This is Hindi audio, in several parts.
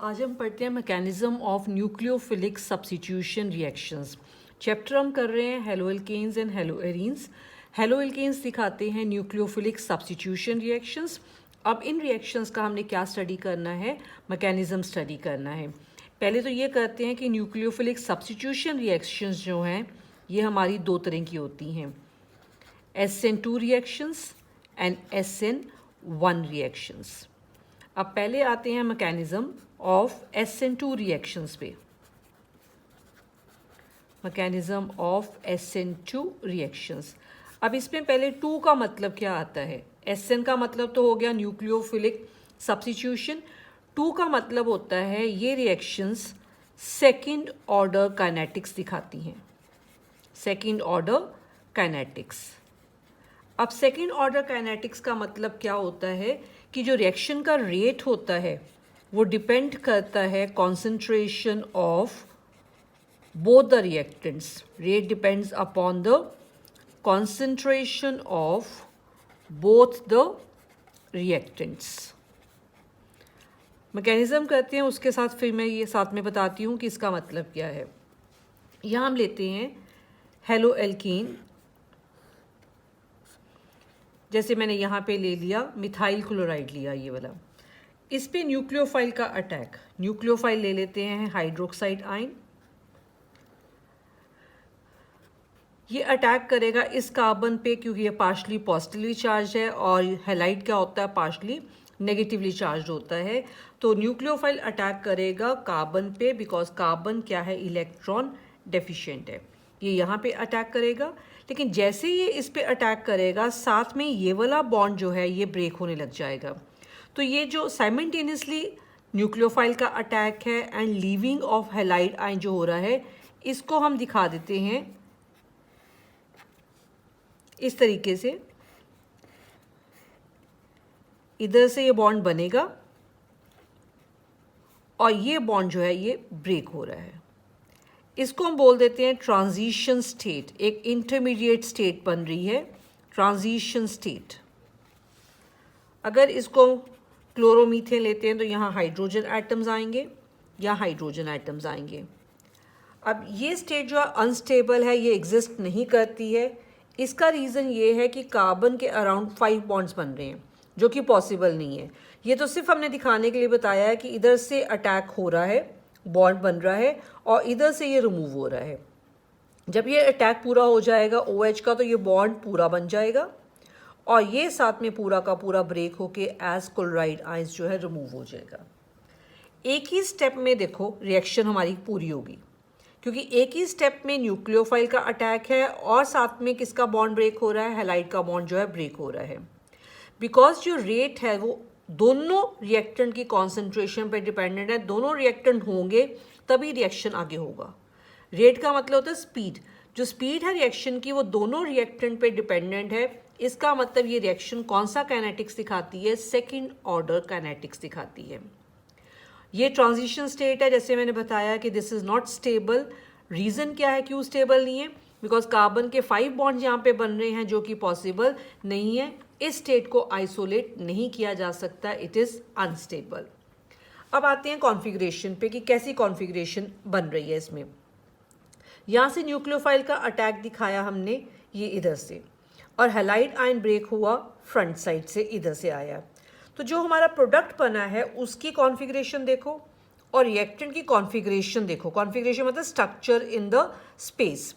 आज हम पढ़ते हैं mechanism of nucleophilic substitution reactions. Chapter हम कर रहे हैं haloalkanes and haloarenes. Haloalkanes दिखाते हैं न्यूक्लियोफिलिक सब्स्टिट्यूशन रिएक्शंस। अब इन रिएक्शंस का हमने क्या स्टडी करना है, मैकेनिज्म स्टडी करना है। पहले तो ये करते हैं कि न्यूक्लियोफिलिक सब्स्टिट्यूशन रिएक्शंस जो हैं ये हमारी दो तरह की होती हैं, SN2 reactions and SN1 reactions. अब पहले आते हैं मैकेनिज्म ऑफ SN2 रिएक्शंस पे। Mechanism of SN2 reactions. अब इसमें पहले 2 का मतलब क्या आता है। SN का मतलब तो हो गया न्यूक्लियोफिलिक सब्स्टिट्यूशन। 2 का मतलब होता है ये रिएक्शंस सेकंड ऑर्डर काइनेटिक्स दिखाती हैं, सेकंड ऑर्डर काइनेटिक्स। अब सेकंड ऑर्डर काइनेटिक्स का मतलब क्या होता है कि जो रिएक्शन का रेट होता है वो डिपेंड करता है concentration of both the reactants. Rate depends upon the concentration of both the reactants. Mechanism करते हैं, उसके साथ फिर मैं ये साथ में बताती हूँ कि इसका मतलब क्या है। यहाँ हम लेते हैं हेलो एल्कीन, जैसे मैंने यहाँ पे ले लिया मिथाइल क्लोराइड लिया ये वाला। इस पे न्यूक्लियोफाइल का अटैक, न्यूक्लियोफाइल ले लेते हैं हाइड्रोक्साइड आयन। ये अटैक करेगा इस कार्बन पे क्योंकि ये पार्शली पॉजिटिवली चार्ज है और हैलाइड क्या होता है, पार्शली नेगेटिवली चार्ज होता है। तो न्यूक्लियोफाइल अटैक करेगा कार्बन पे बिकॉज कार्बन क्या है, इलेक्ट्रॉन डेफिशिएंट है। ये यहाँ पे अटैक करेगा, लेकिन जैसे ये इस पे अटैक करेगा साथ में ये वाला बॉन्ड जो है ये ब्रेक होने लग जाएगा। तो ये जो साइमल्टेनियसली न्यूक्लियोफाइल का अटैक है and leaving of halide ion जो हो रहा है, इसको हम दिखा देते हैं इस तरीके से। इधर से ये बॉन्ड बनेगा और ये बॉन्ड जो है ये ब्रेक हो रहा है। इसको हम बोल देते हैं ट्रांजिशन स्टेट, एक इंटरमीडिएट स्टेट बन रही है, ट्रांजिशन स्टेट। अगर इसको क्लोरोमीथेन लेते हैं तो यहाँ हाइड्रोजन एटम्स आएंगे, यहाँ हाइड्रोजन एटम्स आएंगे। अब ये स्टेट जो है अनस्टेबल है, ये एग्जिस्ट नहीं करती है। इसका रीज़न ये है कि कार्बन के अराउंड 5 बॉन्ड्स बन रहे हैं जो कि पॉसिबल नहीं है। ये तो सिर्फ हमने दिखाने के लिए बताया है कि इधर से अटैक हो रहा है, बॉन्ड बन रहा है और इधर से ये रिमूव हो रहा है। जब ये अटैक पूरा हो जाएगा OH का तो ये बॉन्ड पूरा बन जाएगा और ये साथ में पूरा का पूरा ब्रेक होके एज क्लोराइड आयंस जो है रिमूव हो जाएगा। एक ही स्टेप में देखो रिएक्शन हमारी पूरी होगी, क्योंकि एक ही स्टेप में न्यूक्लियोफाइल का अटैक है और साथ में किसका बॉन्ड ब्रेक हो रहा है, हैलाइड का बॉन्ड जो है ब्रेक हो रहा है। बिकॉज जो रेट है वो दोनों रिएक्टेंट की कॉन्सेंट्रेशन पर डिपेंडेंट है। दोनों रिएक्टेंट होंगे तभी रिएक्शन आगे होगा। रेट का मतलब होता है स्पीड। जो स्पीड है रिएक्शन की वो दोनों रिएक्टेंट पे डिपेंडेंट है। इसका मतलब ये रिएक्शन कौन सा काइनेटिक्स दिखाती है, सेकंड ऑर्डर काइनेटिक्स दिखाती है। ये ट्रांजिशन स्टेट है, जैसे मैंने बताया कि this is not stable. Reason क्या है क्यों स्टेबल नहीं है, बिकॉज कार्बन के 5 बॉन्ड यहाँ पे बन रहे हैं जो कि पॉसिबल नहीं है। इस स्टेट को आइसोलेट नहीं किया जा सकता, इट इज़ अनस्टेबल। अब आते हैं कॉन्फ़िगरेशन पे कि कैसी कॉन्फ़िगरेशन बन रही है इसमें। यहाँ से न्यूक्लियोफाइल का अटैक दिखाया हमने, ये इधर से, और हैलाइड आयन ब्रेक हुआ फ्रंट साइड से, इधर से आया। तो जो हमारा प्रोडक्ट बना है उसकी कॉन्फ़िगरेशन देखो और रिएक्टेंट की कॉन्फ़िगरेशन देखो। कॉन्फ़िगरेशन मतलब स्ट्रक्चर इन द स्पेस।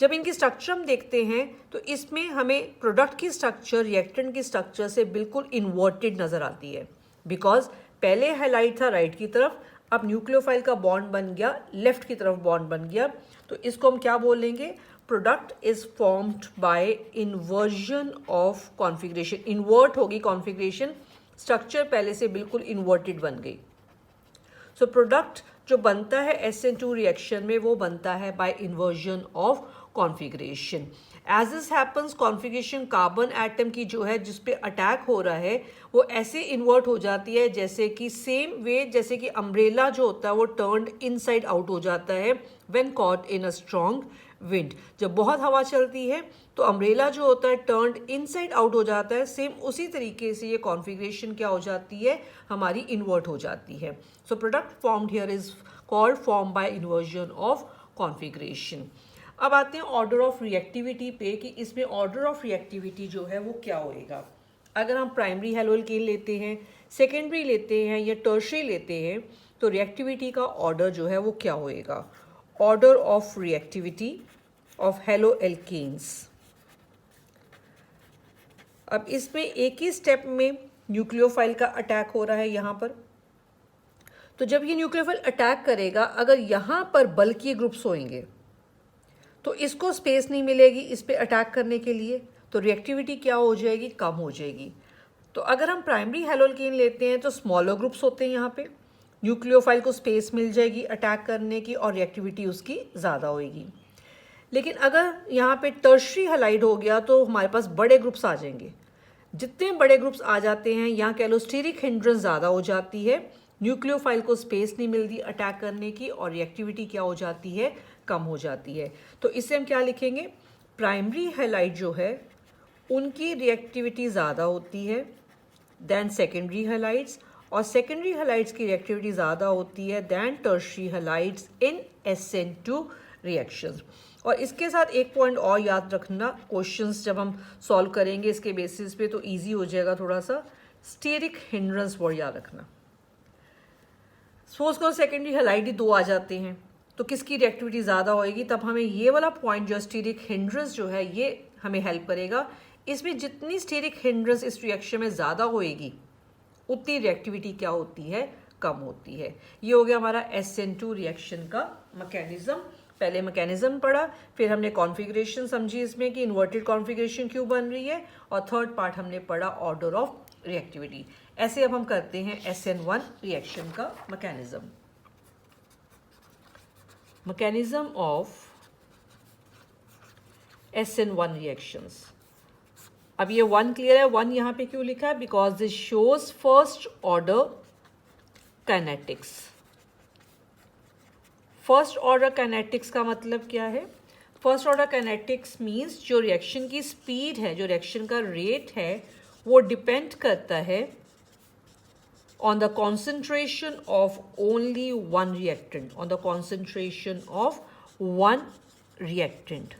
जब इनकी स्ट्रक्चर हम देखते हैं तो इसमें हमें प्रोडक्ट की स्ट्रक्चर रिएक्टेंट की स्ट्रक्चर से बिल्कुल इन्वर्टेड नज़र आती है। बिकॉज पहले हैलाइड था राइट की तरफ, अब न्यूक्लियोफाइल का बॉन्ड बन गया लेफ्ट की तरफ बॉन्ड बन गया। तो इसको हम क्या बोलेंगे, product is formed by inversion of configuration. Invert होगी कॉन्फ़िगरेशन, स्ट्रक्चर पहले से बिल्कुल इन्वर्टेड बन गई। सो प्रोडक्ट जो बनता है SN2 रिएक्शन में वो बनता है by inversion of configuration. As this happens, configuration carbon atom की जो है जिस पे अटैक हो रहा है वो ऐसे इन्वर्ट हो जाती है जैसे कि सेम वे जैसे कि अम्ब्रेला जो होता है वो टर्न्ड इनसाइड आउट हो जाता है when caught in a strong wind. जब बहुत हवा चलती है तो अम्ब्रेला जो होता है टर्न्ड इनसाइड आउट हो जाता है। सेम उसी तरीके से ये कॉन्फ़िगरेशन क्या हो जाती है, हमारी इन्वर्ट हो जाती है। So product formed here is called form by inversion of configuration. अब आते हैं ऑर्डर ऑफ रिएक्टिविटी पे कि इसमें ऑर्डर ऑफ रिएक्टिविटी जो है वो क्या होएगा। अगर हम प्राइमरी हैलोअल्केन लेते हैं, सेकेंडरी लेते हैं या टर्शरी लेते हैं तो रिएक्टिविटी का ऑर्डर जो है वो क्या होएगा। Order of reactivity of haloalkanes. अब इसमें एक ही स्टेप में न्यूक्लियोफाइल का अटैक हो रहा है यहाँ पर। तो जब ये न्यूक्लियोफाइल अटैक करेगा, अगर यहाँ पर बल्कि ग्रुप्स होंगे तो इसको स्पेस नहीं मिलेगी इस पे अटैक करने के लिए, तो रिएक्टिविटी क्या हो जाएगी, कम हो जाएगी। तो अगर हम प्राइमरी हैलोअल्केन लेते हैं तो स्मॉलर ग्रुप्स होते हैं यहाँ पे, न्यूक्लियोफाइल को स्पेस मिल जाएगी अटैक करने की और रिएक्टिविटी उसकी ज़्यादा होएगी। लेकिन अगर यहाँ पे टर्शरी हैलाइड हो गया तो हमारे पास बड़े ग्रुप्स आ जाएंगे। जितने बड़े ग्रुप्स आ जाते हैं यहाँ कह लो स्टीरिक हिंड्रेंस ज़्यादा हो जाती है, न्यूक्लियोफाइल को स्पेस नहीं मिलती अटैक करने की और रिएक्टिविटी क्या हो जाती है, कम हो जाती है। तो इससे हम क्या लिखेंगे, प्राइमरी हैलाइड जो है उनकी रिएक्टिविटी ज़्यादा होती है दैन सेकेंडरी हैलाइड्स, और सेकेंडरी हैलाइड्स की रिएक्टिविटी ज़्यादा होती है दैन टर्शरी हैलाइड्स इन SN2 रिएक्शंस। और इसके साथ एक पॉइंट और याद रखना, क्वेश्चंस जब हम सॉल्व करेंगे इसके बेसिस पे तो इजी हो जाएगा थोड़ा सा, स्टीरिक हिंड्रेंस वर्ड याद रखना। सपोज करो सेकेंडरी हैलाइड ही 2 आ जाते हैं तो किसकी रिएक्टिविटी ज़्यादा होएगी, तब हमें ये वाला पॉइंट जो स्टीरिक हिंड्रेंस जो है ये हमें हेल्प करेगा। इसमें जितनी स्टीरिक हिंड्रेंस इस रिएक्शन में ज़्यादा होएगी उतनी रिएक्टिविटी क्या होती है, कम होती है। ये हो गया हमारा SN2 रिएक्शन का मैकेनिज्म। पहले मैकेनिज्म पढ़ा, फिर हमने कॉन्फ़िगरेशन समझी इसमें कि इन्वर्टेड कॉन्फ़िगरेशन क्यों बन रही है, और थर्ड पार्ट हमने पढ़ा ऑर्डर ऑफ रिएक्टिविटी। ऐसे अब हम करते हैं SN1 रिएक्शन का mechanism. Mechanism of SN1 reactions. अब ये 1 क्लियर है, 1 यहाँ पे क्यों लिखा है, because this shows first order kinetics. First order kinetics का मतलब क्या है, फर्स्ट ऑर्डर काइनेटिक्स मीन्स जो रिएक्शन की स्पीड है, जो रिएक्शन का रेट है वो डिपेंड करता है on the concentration of only one reactant, on the concentration of one reactant.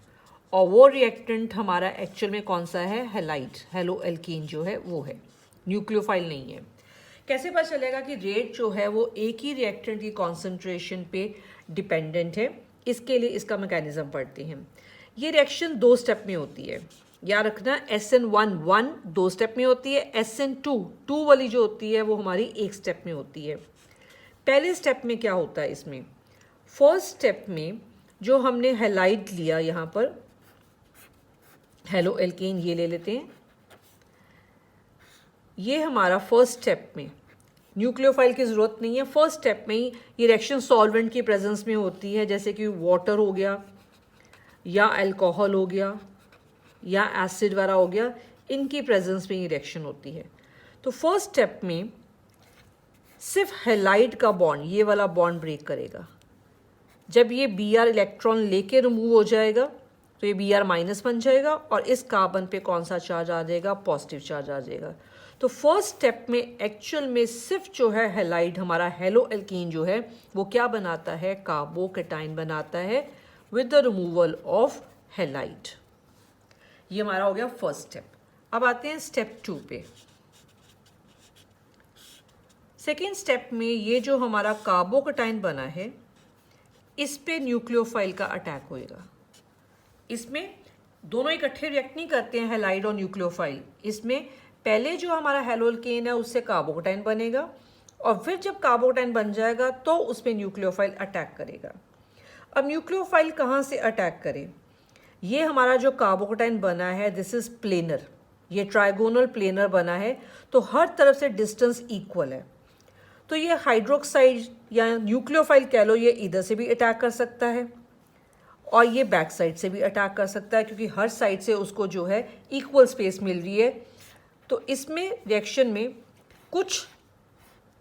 और वो रिएक्टेंट हमारा एक्चुअल में कौन सा है, हैलाइड, हैलोअल्कीन जो है वो है, न्यूक्लियोफाइल नहीं है। कैसे पता चलेगा कि रेट जो है वो एक ही रिएक्टेंट की कॉन्सेंट्रेशन पे डिपेंडेंट है, इसके लिए इसका मैकेनिज्म पढ़ते हैं। ये रिएक्शन 2 स्टेप में होती है, याद रखना। SN1 2 स्टेप में होती है, SN2 वाली जो होती है वो हमारी 1 स्टेप में होती है। पहले स्टेप में क्या होता है, इसमें फर्स्ट स्टेप में जो हमने हैलाइड लिया, यहाँ पर हैलोअल्केन ये ले लेते हैं, ये हमारा फर्स्ट स्टेप में न्यूक्लियोफाइल की ज़रूरत नहीं है। फर्स्ट स्टेप में ही ये रिएक्शन सॉल्वेंट की प्रेजेंस में होती है, जैसे कि वाटर हो गया या अल्कोहल हो गया या एसिड वगैरह हो गया, इनकी प्रेजेंस में ये रिएक्शन होती है। तो फर्स्ट स्टेप में सिर्फ हैलाइड का बॉन्ड, ये वाला बॉन्ड ब्रेक करेगा। जब ये Br इलेक्ट्रॉन लेके रिमूव हो जाएगा तो ये Br माइनस बन जाएगा और इस कार्बन पे कौन सा चार्ज आ जाएगा, पॉजिटिव चार्ज आ जाएगा। तो फर्स्ट स्टेप में एक्चुअल में सिर्फ जो है हैलाइड, हमारा हैलोअल्कीन जो है वो क्या बनाता है, कार्बोकैटायन बनाता है with the removal of halide. ये हमारा हो गया फर्स्ट स्टेप। अब आते हैं स्टेप 2 पे। सेकेंड स्टेप में ये जो हमारा कार्बोकैटायन बना है इस पे न्यूक्लियोफाइल का अटैक होएगा। इसमें दोनों इकट्ठे रिएक्ट नहीं करते हैं, हैलाइड और न्यूक्लियोफाइल। इसमें पहले जो हमारा हैलोअल्केन है उससे कार्बोकैटायन बनेगा और फिर जब कार्बोकैटायन बन जाएगा तो उसमें न्यूक्लियोफाइल अटैक करेगा। अब न्यूक्लियोफाइल कहाँ से अटैक करे, ये हमारा जो कार्बोकैटायन बना है दिस इज प्लेनर, ये ट्राइगोनल प्लेनर बना है, तो हर तरफ से डिस्टेंस इक्वल है। तो ये हाइड्रोक्साइड या न्यूक्लियोफाइल कह लो, ये इधर से भी अटैक कर सकता है और ये बैक साइड से भी अटैक कर सकता है, क्योंकि हर साइड से उसको जो है इक्वल स्पेस मिल रही है। तो इसमें रिएक्शन में कुछ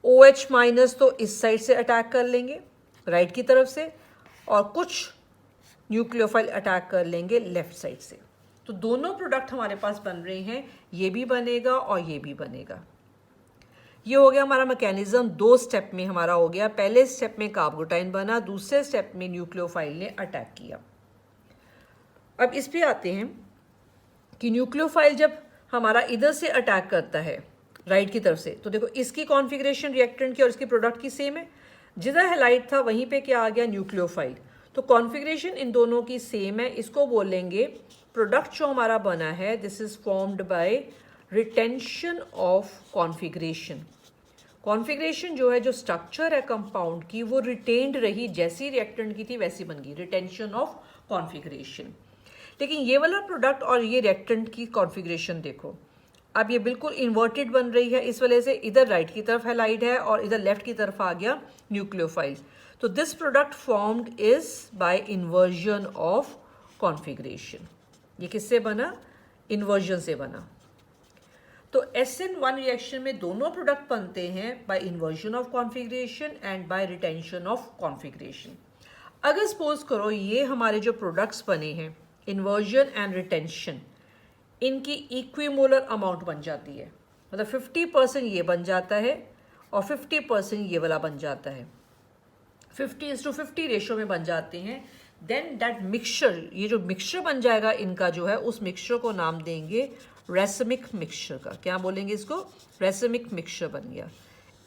OH माइनस तो इस साइड से अटैक कर लेंगे राइट की तरफ से, और कुछ न्यूक्लियोफाइल अटैक कर लेंगे लेफ्ट साइड से। तो दोनों प्रोडक्ट हमारे पास बन रहे हैं, ये भी बनेगा और ये भी बनेगा। ये हो गया हमारा मैकेनिज्म, 2 स्टेप में हमारा हो गया। पहले स्टेप में कार्बोटाइन बना, दूसरे स्टेप में न्यूक्लियोफाइल ने अटैक किया। अब इस पे आते हैं कि न्यूक्लियोफाइल जब हमारा इधर से अटैक करता है राइट की तरफ से, तो देखो इसकी कॉन्फ़िगरेशन रिएक्टेंट की और इसकी प्रोडक्ट की सेम है। जिधर हैलाइड था वहीं पे क्या आ गया, न्यूक्लियोफाइल। तो कॉन्फ़िगरेशन इन दोनों की सेम है। इसको बोलेंगे प्रोडक्ट जो हमारा बना है, this is formed by retention of configuration. Configuration जो है, जो स्ट्रक्चर है कंपाउंड की, वो रिटेन्ड रही, जैसी रिएक्टेंट की थी वैसी बन गई, रिटेंशन ऑफ कॉन्फ़िगरेशन। लेकिन ये वाला प्रोडक्ट और ये रिएक्टेंट की कॉन्फ़िगरेशन देखो, अब ये बिल्कुल इन्वर्टेड बन रही है। इस वजह से इधर राइट की तरफ हैलाइड है और इधर लेफ्ट की तरफ आ गया न्यूक्लियोफाइल। तो this product formed is by inversion of configuration. ये किससे बना, इन्वर्जन से बना। तो SN1 रिएक्शन में दोनों प्रोडक्ट बनते हैं by inversion of configuration and by retention of configuration. अगर सपोज करो ये हमारे जो प्रोडक्ट्स बने हैं, इन्वर्जन एंड रिटेंशन, इनकी इक्विमोलर अमाउंट बन जाती है, मतलब 50% ये बन जाता है और 50% ये वाला बन जाता है, 50:50 रेशो में बन जाते हैं। देन दैट मिक्सचर, ये जो मिक्सचर बन जाएगा इनका जो है, उस मिक्सचर को नाम देंगे रेसिमिक मिक्सचर का। क्या बोलेंगे इसको, रेसिमिक मिक्सचर बन गया।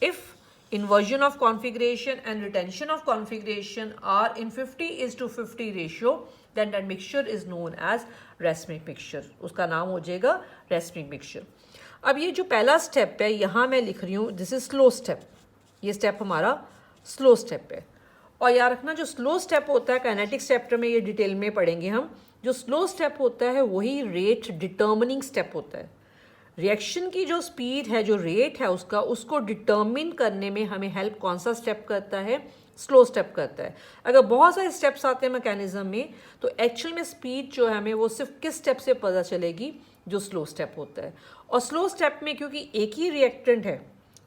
If inversion of configuration and retention of configuration are in 50:50 ratio, then that mixture is known as racemic mixture। उसका नाम हो जाएगा racemic mixture। अब ये जो पहला स्टेप है, यहाँ मैं लिख रही हूँ दिस इज स्लो स्टेप। ये स्टेप हमारा स्लो स्टेप है। और याद रखना, जो स्लो स्टेप होता है, काइनेटिक चैप्टर में ये डिटेल में पढ़ेंगे हम, जो स्लो स्टेप होता है वही रेट डिटर्मिनिंग स्टेप होता है। रिएक्शन की जो स्पीड है, जो रेट है उसका, उसको डिटर्मिन करने में हमें हेल्प कौन सा स्टेप करता है, स्लो स्टेप करता है। अगर बहुत सारे स्टेप्स आते हैं मैकेनिज्म में, तो एक्चुअल में स्पीड जो है हमें वो सिर्फ किस स्टेप से पता चलेगी, जो स्लो स्टेप होता है। और स्लो स्टेप में क्योंकि एक ही रिएक्टेंट है,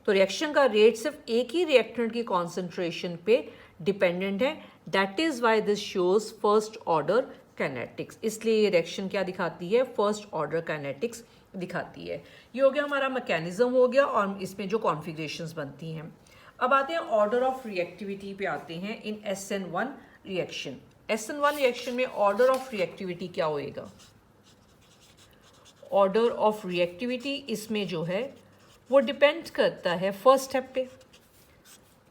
तो रिएक्शन का रेट सिर्फ एक ही रिएक्टेंट की कॉन्सेंट्रेशन पे डिपेंडेंट है। That is why this shows first order kinetics. इसलिए ये रिएक्शन क्या दिखाती है, फर्स्ट ऑर्डर काइनेटिक्स दिखाती है। ये हो गया हमारा मैकेनिज्म हो गया, और इसमें जो कॉन्फ़िगरेशंस बनती हैं। अब आते हैं ऑर्डर ऑफ रिएक्टिविटी पे आते हैं इन SN1 रिएक्शन। SN1 रिएक्शन में ऑर्डर ऑफ रिएक्टिविटी क्या होएगा, ऑर्डर ऑफ रिएक्टिविटी इसमें जो है वो डिपेंड करता है फर्स्ट स्टेप पे।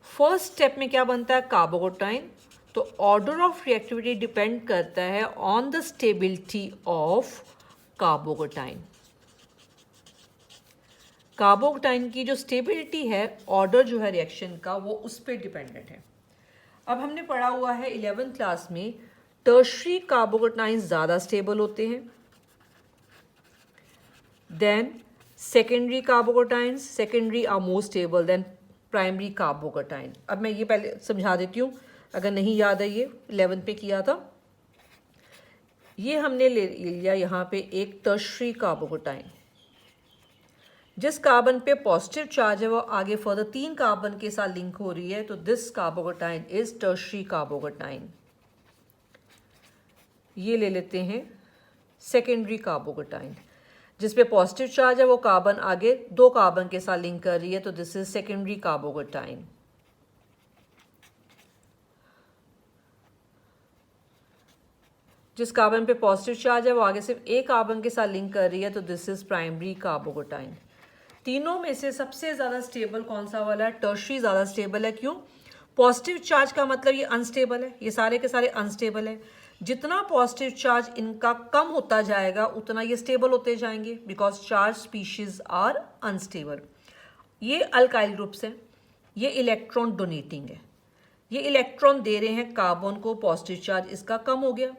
फर्स्ट स्टेप में क्या बनता है, कार्बोटाइन। तो ऑर्डर ऑफ रिएक्टिविटी डिपेंड करता है ऑन द स्टेबिलिटी ऑफ कार्बोटाइन। कार्बोटाइन की जो स्टेबिलिटी है, ऑर्डर जो है रिएक्शन का, वो उस पर डिपेंडेंट है। अब हमने पढ़ा हुआ है 11th क्लास में, टर्शरी कार्बोटाइन ज़्यादा स्टेबल होते हैं than secondary carbocation. Secondary are more stable than primary carbocation. अब मैं ये पहले समझा देती हूँ, अगर नहीं याद है, ये 11th पे किया था। ये हमने ले लिया यहाँ पे एक टर्शरी कार्बोटाइन, जिस कार्बन पे पॉजिटिव चार्ज है वो आगे फर्दर 3 कार्बन के साथ लिंक हो रही है, तो दिस कार्बोटाइन इज टर्शरी कार्बोटाइन। ये ले लेते हैं सेकेंडरी कार्बोटाइन, जिस पे पॉजिटिव चार्ज है वो कार्बन आगे 2 कार्बन के साथ लिंक कर रही है, तो दिस इज सेकेंडरी कार्बोटाइन। जिस कार्बन पे पॉजिटिव चार्ज है वो आगे सिर्फ एक कार्बन के साथ लिंक कर रही है, तो दिस इज प्राइमरी कार्बोटाइन। तीनों में से सबसे ज़्यादा स्टेबल कौन सा वाला है, टर्शरी ज़्यादा स्टेबल है। क्यों, पॉजिटिव चार्ज का मतलब ये अनस्टेबल है, ये सारे के सारे अनस्टेबल है। जितना पॉजिटिव चार्ज इनका कम होता जाएगा उतना ये स्टेबल होते जाएंगे, because charge species are unstable. ये अल्काइल ग्रुप्स हैं, ये इलेक्ट्रॉन डोनेटिंग है, ये इलेक्ट्रॉन दे रहे हैं कार्बन को, पॉजिटिव चार्ज इसका कम हो गया।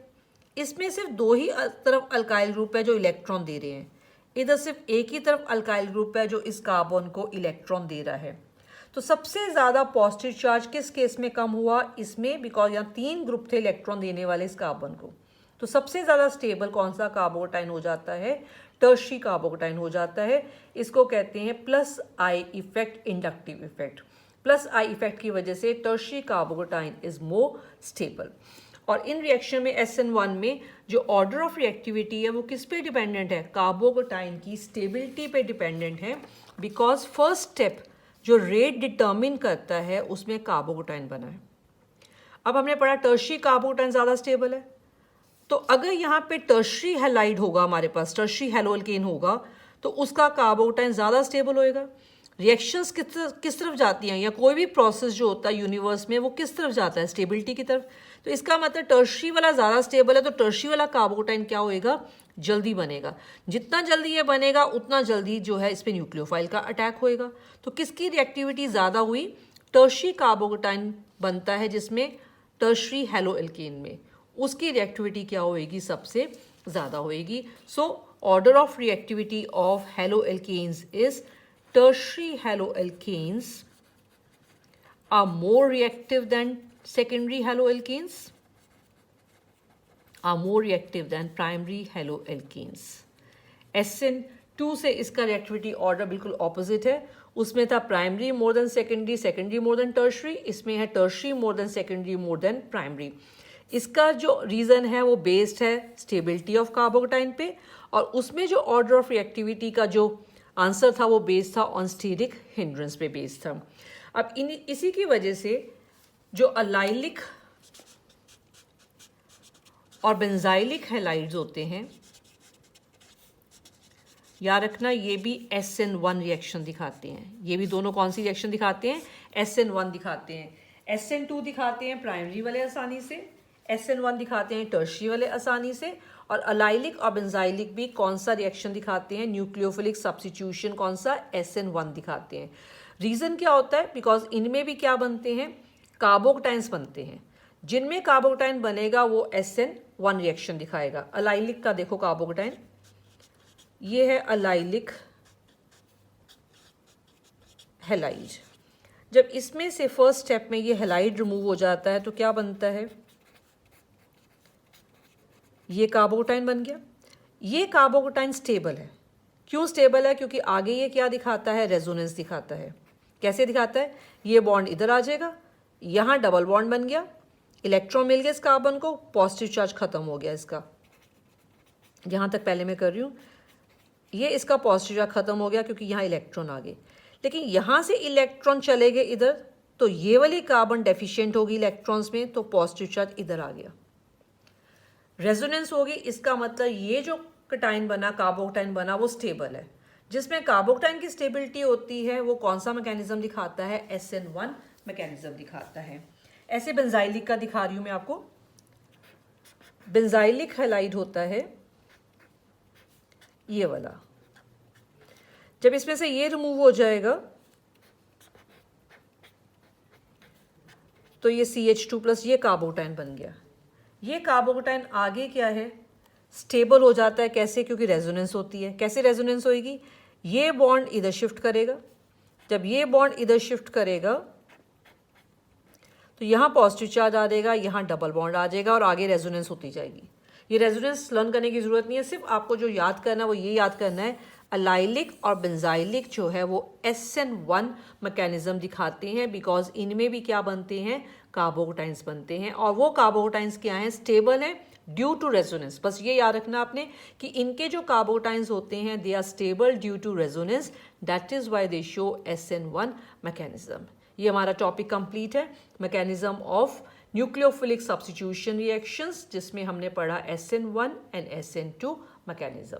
इसमें सिर्फ 2 ही तरफ अल्काइल ग्रुप है जो इलेक्ट्रॉन दे रहे हैं, इधर सिर्फ एक ही तरफ अल्काइल ग्रुप है जो इस कार्बन को इलेक्ट्रॉन दे रहा है। तो सबसे ज़्यादा पॉजिटिव चार्ज किस केस में कम हुआ, इसमें, बिकॉज यहाँ 3 ग्रुप थे इलेक्ट्रॉन देने वाले इस कार्बन को। तो सबसे ज़्यादा स्टेबल कौन सा कार्बोटाइन हो जाता है, टर्शरी कार्बोटाइन हो जाता है। इसको कहते हैं plus I effect, inductive effect. Plus I effect की वजह से टर्शरी कार्बोटाइन इज मोर स्टेबल। और इन रिएक्शन में SN1 में जो ऑर्डर ऑफ रिएक्टिविटी है वो किस पे डिपेंडेंट है? कार्बोकटाइन की स्टेबिलिटी पे डिपेंडेंट है, बिकॉज फर्स्ट स्टेप जो रेट डिटर्मिन करता है उसमें कार्बोकटाइन बना है। अब हमने पढ़ा टर्शरी कार्बोकटाइन ज़्यादा स्टेबल है, तो अगर यहाँ पे टर्शरी हैलाइड होगा, हमारे पास टर्शरी हैलोअल्केन होगा, तो उसका कार्बोकटाइन ज़्यादा स्टेबल होएगा। रिएक्शंस किस तरफ जाती हैं, या कोई भी प्रोसेस जो होता है यूनिवर्स में वो किस तरफ जाता है? स्टेबिलिटी की तरफ। तो इसका मतलब टर्शरी वाला ज़्यादा स्टेबल है, तो टर्शरी वाला कार्बोकटाइन क्या होएगा? जल्दी बनेगा। जितना जल्दी ये बनेगा उतना जल्दी जो है इस पर न्यूक्लियोफाइल का अटैक होएगा। तो किसकी रिएक्टिविटी ज़्यादा हुई? टर्शरी कार्बोकटाइन बनता है जिसमें टर्शरी हैलोअल्केन में, उसकी रिएक्टिविटी क्या होएगी? सबसे ज़्यादा होएगी। So order of reactivity of haloalkanes is tertiary haloalkanes are more reactive than secondary haloalkanes, are more reactive than primary haloalkanes. SN2 से इसका रिएक्टिविटी ऑर्डर बिल्कुल ऑपोजिट है। उसमें था primary more than secondary, secondary more than tertiary, इसमें है tertiary more than secondary more than primary. इसका जो रीज़न है वो बेस्ड है स्टेबिलिटी ऑफ कार्बोकटाइन पे, और उसमें जो ऑर्डर ऑफ रिएक्टिविटी का जो आंसर था वो बेस्ड था ऑन स्टीरिक हिंड्रेंस पे बेस्ड था। अब इसी की वजह से जो अलाइलिक और बेंजाइलिक हैलाइड्स होते हैं, याद रखना ये भी SN1 रिएक्शन दिखाते हैं। ये भी दोनों कौन सी रिएक्शन दिखाते हैं? SN1 दिखाते हैं। SN2 दिखाते हैं प्राइमरी वाले आसानी से, SN1 दिखाते हैं टर्शरी वाले आसानी से, और अलाइलिक और बेंजाइलिक भी कौन सा रिएक्शन दिखाते हैं? न्यूक्लियोफिलिक सब्स्टिट्यूशन कौन सा? SN1 दिखाते हैं। रीज़न क्या होता है? बिकॉज इनमें भी क्या बनते हैं? कार्बोकटाइन्स बनते हैं। जिनमें कार्बोकटाइन बनेगा वो SN1 रिएक्शन दिखाएगा। अलाइलिक का देखो कार्बोकटाइन, ये है अलाइलिक हैलाइड। जब इसमें से फर्स्ट स्टेप में ये हैलाइड रिमूव हो जाता है तो क्या बनता है? ये कार्बोकटाइन बन गया। ये कार्बोकटाइन स्टेबल है। क्यों स्टेबल है? क्योंकि आगे ये क्या दिखाता है? रेजोनेंस दिखाता है। कैसे दिखाता है? ये बॉन्ड इधर आ जाएगा, यहाँ डबल बॉन्ड बन गया, इलेक्ट्रॉन मिल गया इस कार्बन को, पॉजिटिव चार्ज खत्म हो गया इसका। यहाँ तक पहले मैं कर रही हूँ, ये इसका पॉजिटिव चार्ज खत्म हो गया क्योंकि यहाँ इलेक्ट्रॉन आ गए। लेकिन यहाँ से इलेक्ट्रॉन चले गए इधर, तो ये वाली कार्बन डेफिशिएंट होगी इलेक्ट्रॉन्स में, तो पॉजिटिव चार्ज इधर आ गया, रेजोनेंस होगी। इसका मतलब ये जो कटाइन बना, कार्बोकटाइन बना, वो स्टेबल है। जिसमें कार्बोकटाइन की स्टेबिलिटी होती है वो कौन सा मैकेनिज्म दिखाता है? SN1 मैकेनिज्म दिखाता है। ऐसे बेंजाइलिक का दिखा रही हूं मैं आपको। बेंजाइलिक हैलाइड होता है ये वाला। जब इसमें से ये रिमूव हो जाएगा तो ये CH2+ ये कार्बोकटाइन बन गया। ये कार्बोकटाइन आगे क्या है? स्टेबल हो जाता है। कैसे? क्योंकि रेजोनेंस होती है। कैसे रेजोनेंस होएगी? ये बॉन्ड इधर शिफ्ट करेगा। जब ये बॉन्ड इधर शिफ्ट करेगा तो यहाँ पॉजिटिव चार्ज आ जाएगा, यहाँ डबल बॉन्ड आ जाएगा और आगे रेजोनेंस होती जाएगी। ये रेजोनेंस लर्न करने की ज़रूरत नहीं है, सिर्फ आपको जो याद करना है वो ये याद करना है, अलाइलिक और बेंजाइलिक जो है वो SN1 मैकेनिज्म दिखाते हैं, बिकॉज इनमें भी क्या बनते हैं? कार्बोकटाइन्स बनते हैं, और वो कार्बोकटाइन्स क्या हैं? स्टेबल हैं ड्यू टू रेजोनेंस। बस ये याद रखना आपने कि इनके जो कार्बोकटाइन्स होते हैं they are stable due to resonance, that is why they show SN1 mechanism. ये हमारा टॉपिक कंप्लीट है, mechanism of nucleophilic substitution reactions, जिसमें हमने पढ़ा SN1 एंड SN2 मैकेनिज्म।